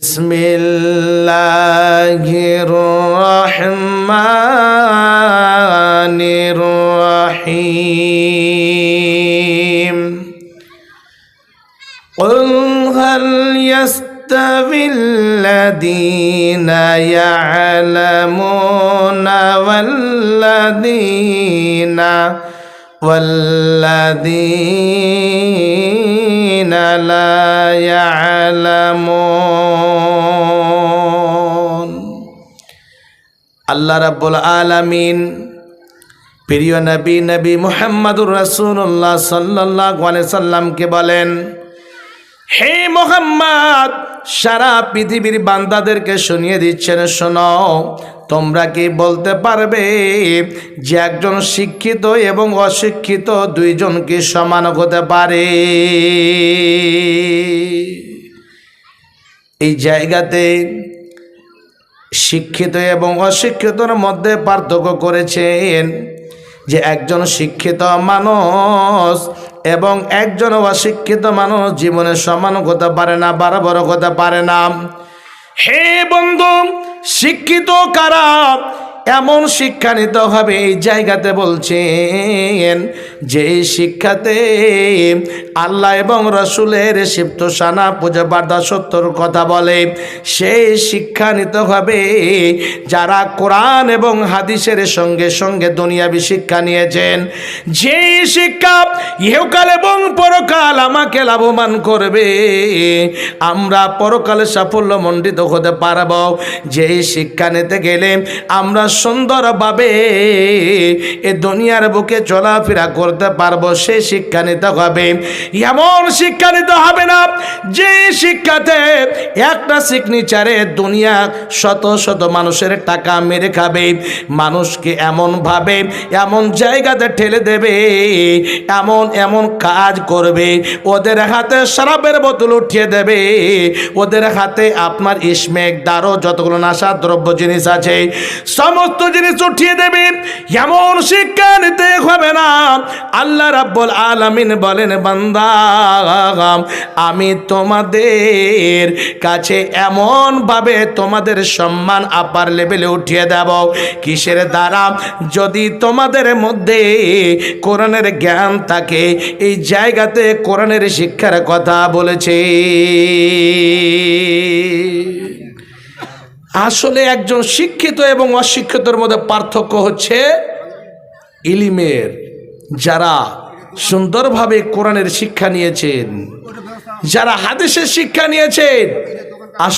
বিসমিল্লাহির রহমানির রহিম কুল হাল ইয়াস্তাবিল্লাযীনা ইয়া'লামুনা ওয়াল্লাযীনা লা ইয়া'লামুন। আল্লাহ রাব্বুল আলামিন প্রিয় নবী মুহাম্মদুর রাসূলুল্লাহ সাল্লাল্লাহু আলাইহি সাল্লামকে বলেন, হে মুহাম্মদ, সারা পৃথিবীর বান্দাদেরকে শুনিয়ে দিচ্ছেন, শোনো, তোমরা কি বলতে পারবে যে একজন শিক্ষিত এবং অশিক্ষিত দুইজন কি সমান হতে পারে? এই জায়গাতে শিক্ষিত এবং অশিক্ষিতর মধ্যে পার্থক্য করেছেন যে একজন শিক্ষিত মানুষ এবং একজন অশিক্ষিত মানুষ জীবনে সমান হতে পারে না, বরাবর হতে পারে না। হে বন্ধু, শিক্ষিত কারা? এমন শিক্ষা নিতে হবে, এই জায়গাতে বলছেন যে শিক্ষাতে আল্লাহ এবং রসুলের সিফত শানা পূজা বার্তা সত্যর কথা বলে, সেই শিক্ষা নিতে হবে যারা কোরআন এবং হাদিসের সঙ্গে সঙ্গে দুনিয়াবি শিক্ষা নিয়েছেন। যে শিক্ষা ইহকাল এবং পরকাল আমাকে লাভবান করবে, আমরা পরকালে সাফল্যমণ্ডিত হতে পারব। যে শিক্ষা নিতে গেলে আমরা সুন্দরভাবে এ দুনিয়ার বুকে চলাফেরা করতে পারবো, সে শিক্ষা নিতে হবে। এমন শিক্ষা নিতে হবে না যে শিক্ষাতে একটা সিগনেচারে দুনিয়া শত শত মানুষের টাকা মেরে খাবে, মানুষকে এমনভাবে এমন জায়গাতে ঠেলে দেবে, এমন কাজ করবে, ওদের হাতে শরাবের বোতল উঠিয়ে দেবে, ওদের হাতে আপনার ইসমেক দারো যতগুলো নাশা দ্রব্য জিনিস আছে সমস্ত জিনিস উঠিয়ে দেবে। এমন শিক্ষা নিতে হবে না। আল্লাহ রাব্বুল আলামিন বলেন, বান্দা, আমি তোমাদের কাছে এমন ভাবে তোমাদের সম্মান আপার লেভেলে উঠিয়ে দেব। কিসের দ্বারা? যদি তোমাদের মধ্যে কোরআনের জ্ঞান থাকে। এই জায়গাতে কোরআনের শিক্ষার কথা বলেছে। আসলে একজন শিক্ষিত এবং অশিক্ষিতর মধ্যে পার্থক্য হচ্ছে ইলমের। যারা সুন্দরভাবে কোরআনের শিক্ষা নিয়েছেন, যারা হাদিসের শিক্ষা নিয়েছেন,